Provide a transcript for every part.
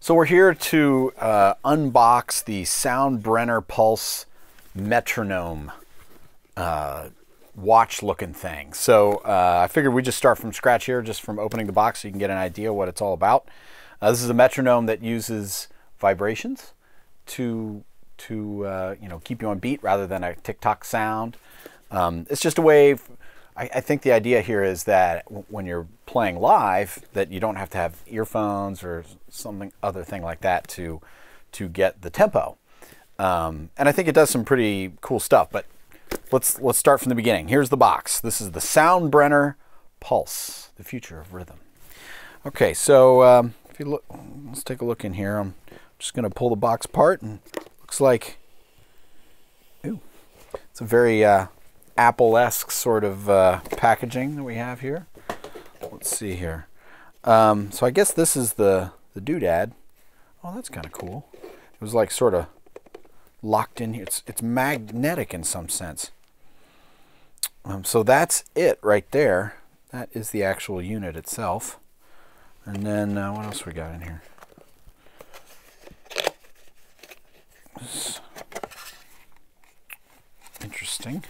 So we're here to unbox the Soundbrenner Pulse Metronome watch-looking thing. So I figured we'd just start from scratch here, just from opening the box, so you can get an idea what it's all about. This is a metronome that uses vibrations to you know, keep you on beat rather than a tick-tock sound. It's just a way. I think the idea here is that when you're playing live, that you don't have to have earphones or something other thing like that to get the tempo. And I think it does some pretty cool stuff. But let's start from the beginning. Here's the box. This is the Soundbrenner Pulse, the future of rhythm. Okay, so if you look, let's take a look in here. I'm just going to pull the box apart, and it looks like, ooh, it's a very Apple-esque sort of packaging that we have here. Let's see here. So I guess this is the doodad. Oh, that's kind of cool. It was like sort of locked in here. It's magnetic in some sense. So that's it right there. That is the actual unit itself. And then what else we got in here? Interesting.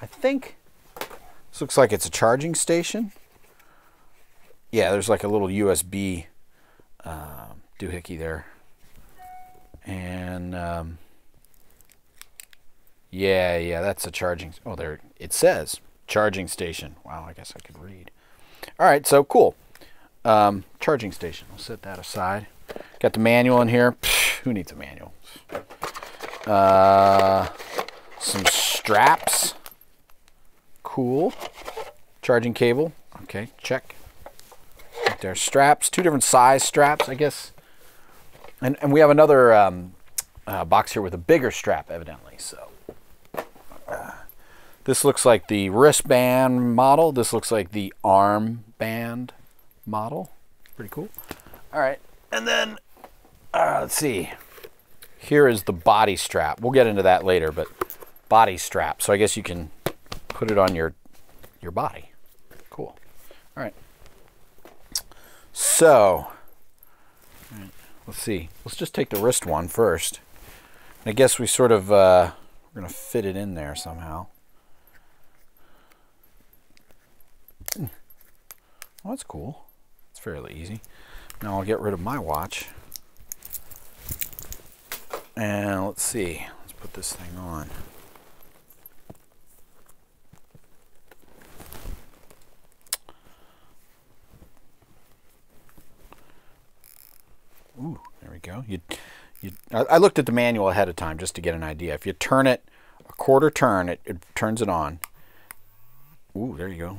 I think this looks like it's a charging station. Yeah, there's like a little USB doohickey there. And yeah, that's a charging. Oh, there it says charging station. Wow, I guess I could read. All right, so cool. Charging station. We'll set that aside. Got the manual in here. Psh, who needs a manual? Some straps. Cool. Charging cable. Okay, check. Right there. Straps. Two different size straps, I guess. And we have another box here with a bigger strap, evidently. So this looks like the wristband model. This looks like the arm band model. Pretty cool. All right. And then, let's see. Here is the body strap. We'll get into that later, but body strap. So I guess you can put it on your body. Cool. All right. So, let's see. Let's just take the wrist one first. I guess we sort of, we're going to fit it in there somehow. Well, that's cool. It's fairly easy. Now I'll get rid of my watch. And let's see. Let's put this thing on. Ooh, there we go. I looked at the manual ahead of time just to get an idea. If you turn it a quarter turn, it turns it on. Ooh, there you go.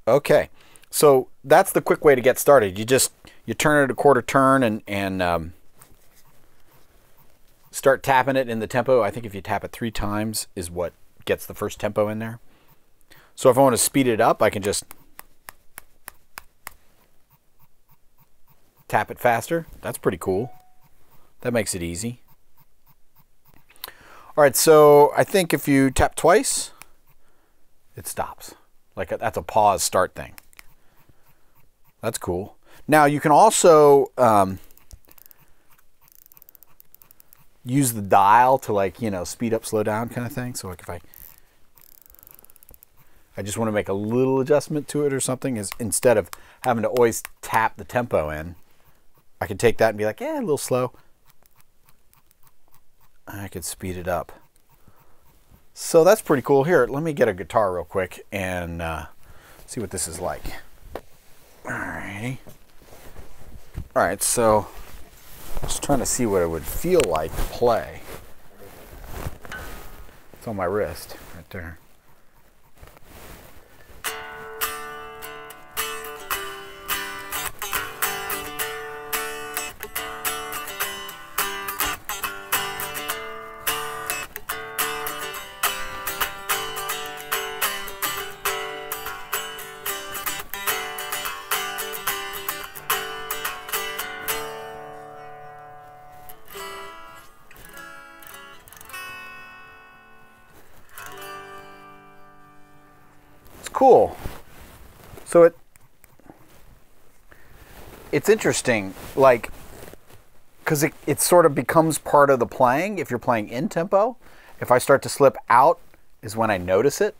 Okay, so that's the quick way to get started. You turn it a quarter turn and start tapping it in the tempo. I think if you tap it 3 times is what gets the first tempo in there. So if I want to speed it up, I can just tap it faster. That's pretty cool. That makes it easy. All right, so I think if you tap twice, it stops. Like that's a pause start thing. That's cool. Now you can also use the dial to, like, you know, speed up, slow down kind of thing. So like if I just want to make a little adjustment to it or something, is instead of having to always tap the tempo in, I could take that and be like, yeah, a little slow. I could speed it up. So that's pretty cool. Here, let me get a guitar real quick and see what this is like. Alrighty. Alright, so just trying to see what it would feel like to play. It's on my wrist right there. Cool. So it's interesting, like, because it sort of becomes part of the playing if you're playing in tempo. If I start to slip out is when I notice it,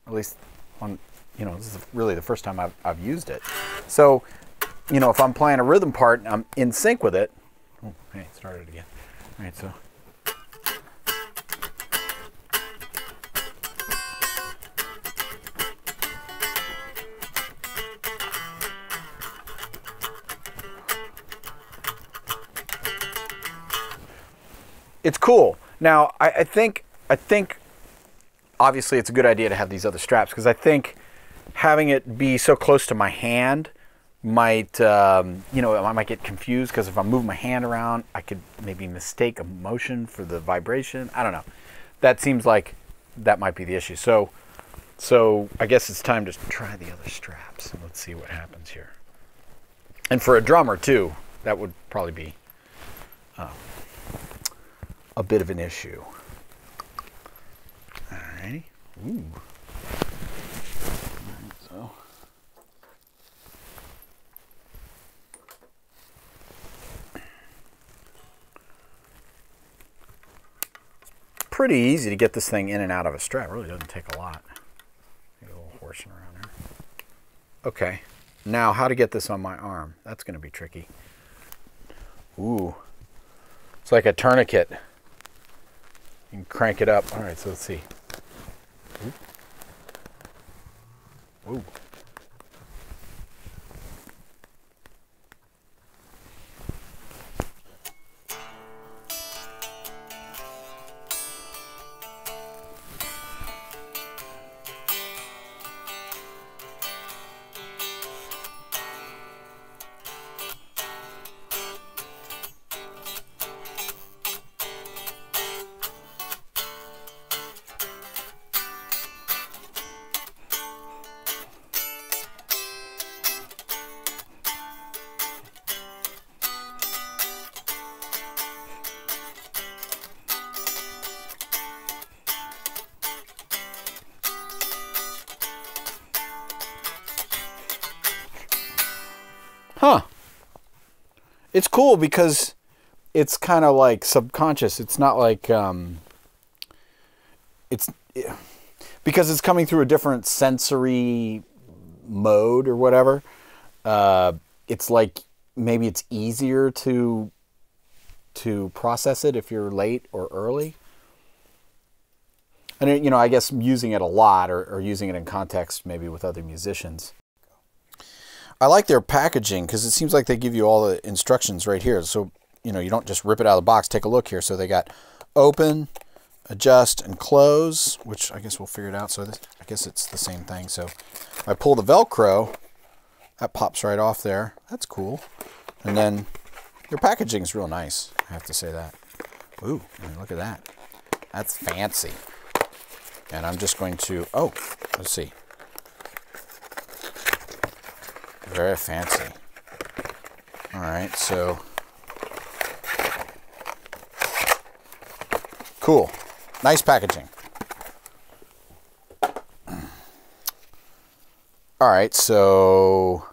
at least on, you know, this is really the first time I've used it. So, you know, if I'm playing a rhythm part and I'm in sync with it, oh, hey, it started again. All right, so. It's cool. Now, I think obviously it's a good idea to have these other straps, because I think having it be so close to my hand might, you know, I might get confused, because if I move my hand around, I could maybe mistake a motion for the vibration. I don't know. That seems like that might be the issue. So I guess it's time to try the other straps. Let's see what happens here. And for a drummer too, that would probably be a bit of an issue. Alrighty. Ooh. Alright, so. Pretty easy to get this thing in and out of a strap. It really doesn't take a lot. Get a little horsing around there. Okay. Now, how to get this on my arm? That's going to be tricky. Ooh. It's like a tourniquet. You can crank it up. All right, so let's see. Ooh. Ooh. Huh. It's cool because it's kind of like subconscious. It's not like, because it's coming through a different sensory mode or whatever. It's like maybe it's easier to process it if you're late or early. And, you know, I guess using it a lot or using it in context maybe with other musicians. I like their packaging because it seems like they give you all the instructions right here. So, you know, you don't just rip it out of the box. Take a look here. So they got open, adjust, and close, which I guess we'll figure it out. So this, I guess it's the same thing. So if I pull the Velcro, that pops right off there. That's cool. And then their packaging is real nice. I have to say that. Ooh, I mean, look at that. That's fancy. And I'm just going to, oh, let's see. Very fancy. All right, so cool. Nice packaging. All right, so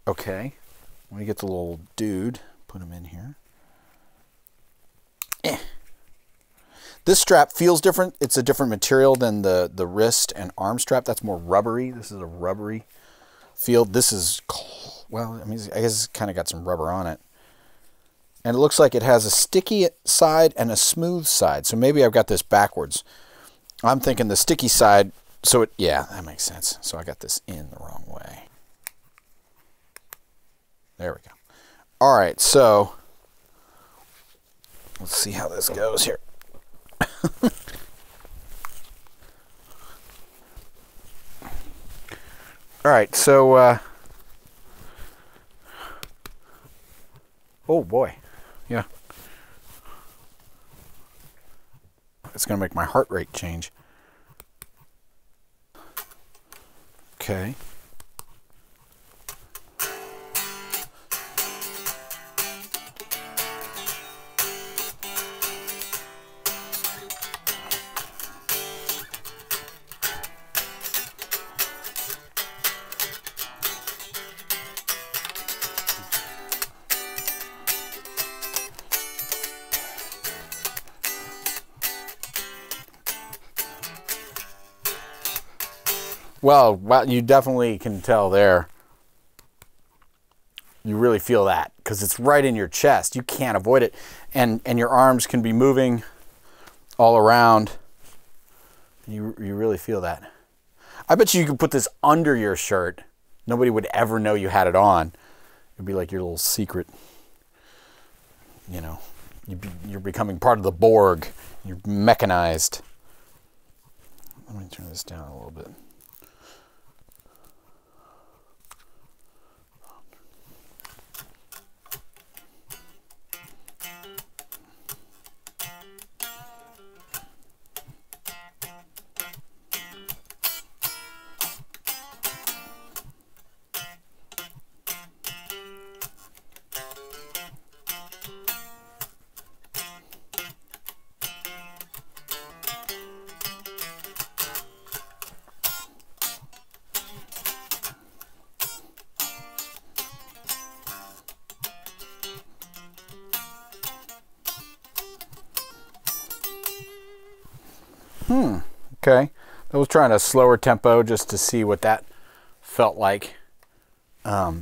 okay. Let me get the little dude, put him in here. This strap feels different. It's a different material than the wrist and arm strap. That's more rubbery. This is a rubbery feel. This is, well, I mean, I guess it's kind of got some rubber on it. And it looks like it has a sticky side and a smooth side. So maybe I've got this backwards. I'm thinking the sticky side, so it, yeah, that makes sense. So I got this in the wrong way. There we go. All right, so let's see how this goes here. All right, so, oh boy, yeah. It's going to make my heart rate change. Okay. Well, you definitely can tell there. You really feel that because it's right in your chest. You can't avoid it. And your arms can be moving all around. You really feel that. I bet you could put this under your shirt. Nobody would ever know you had it on. It'd be like your little secret. You know, you're becoming part of the Borg. You're mechanized. Let me turn this down a little bit. Okay. I was trying a slower tempo just to see what that felt like. I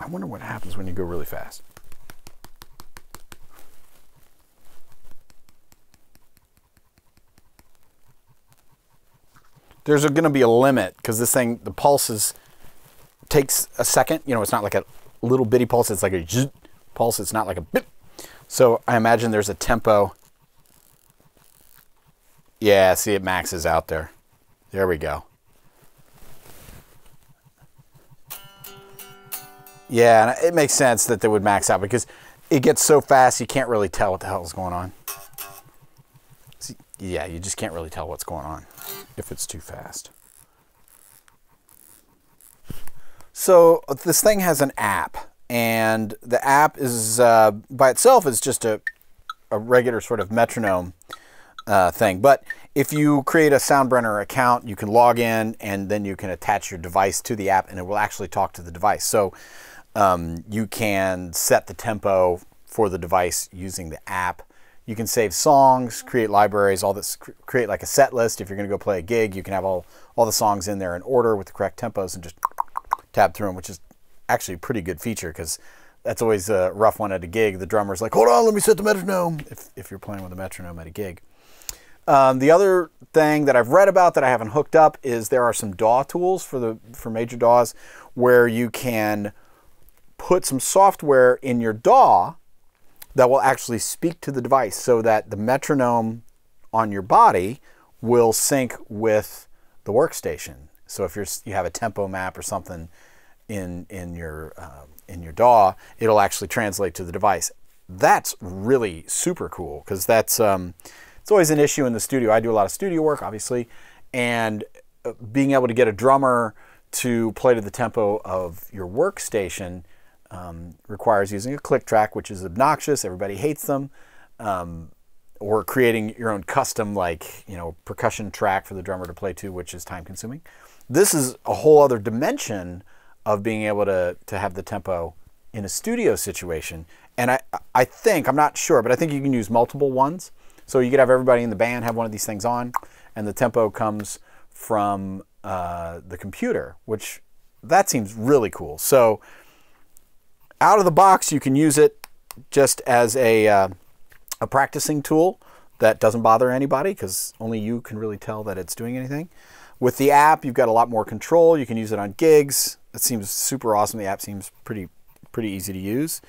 wonder what happens when you go really fast. There's going to be a limit because this thing, the pulses takes a second. You know, it's not like a little bitty pulse. It's like a zzz pulse. It's not like a bip. So I imagine there's a tempo. Yeah, see, it maxes out there. There we go. Yeah, and it makes sense that they would max out because it gets so fast you can't really tell what the hell is going on. See, yeah, you just can't really tell what's going on if it's too fast. So this thing has an app, and the app is by itself is just a regular sort of metronome thing. But if you create a Soundbrenner account, you can log in and then you can attach your device to the app and it will actually talk to the device. So you can set the tempo for the device using the app. You can save songs, create libraries, all this, create like a set list. If you're going to go play a gig, you can have all the songs in there in order with the correct tempos and just tab through them, which is actually a pretty good feature because that's always a rough one at a gig. The drummer's like, hold on, let me set the metronome, if you're playing with a metronome at a gig. The other thing that I've read about that I haven't hooked up is there are some DAW tools for major DAWs where you can put some software in your DAW that will actually speak to the device so that the metronome on your body will sync with the workstation. So if you have a tempo map or something in your DAW, it'll actually translate to the device. That's really super cool because that's it's always an issue in the studio. I do a lot of studio work, obviously, and being able to get a drummer to play to the tempo of your workstation requires using a click track, which is obnoxious. Everybody hates them. Or creating your own custom, like, you know, percussion track for the drummer to play to, which is time consuming. This is a whole other dimension of being able to have the tempo in a studio situation. And I think, I'm not sure, but I think you can use multiple ones. So you could have everybody in the band have one of these things on, and the tempo comes from the computer, which that seems really cool. So out of the box, you can use it just as a practicing tool that doesn't bother anybody because only you can really tell that it's doing anything. With the app, you've got a lot more control. You can use it on gigs. It seems super awesome. The app seems pretty easy to use.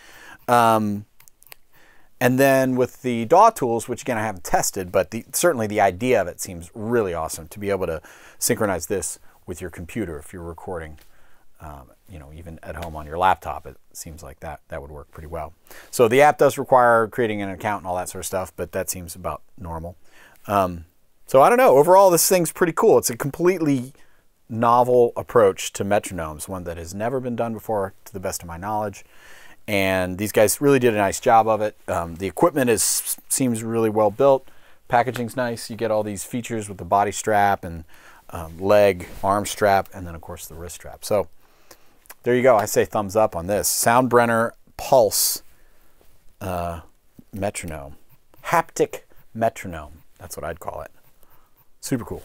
And then with the DAW tools, which again I haven't tested, but certainly the idea of it seems really awesome to be able to synchronize this with your computer if you're recording, you know, even at home on your laptop. It seems like that would work pretty well. So the app does require creating an account and all that sort of stuff, but that seems about normal. So I don't know. Overall, this thing's pretty cool. It's a completely novel approach to metronomes, one that has never been done before, to the best of my knowledge. And these guys really did a nice job of it. The equipment seems really well built. Packaging's nice. You get all these features with the body strap and leg, arm strap, and then of course the wrist strap. So there you go. I say thumbs up on this. Soundbrenner Pulse Metronome. Haptic metronome. That's what I'd call it. Super cool.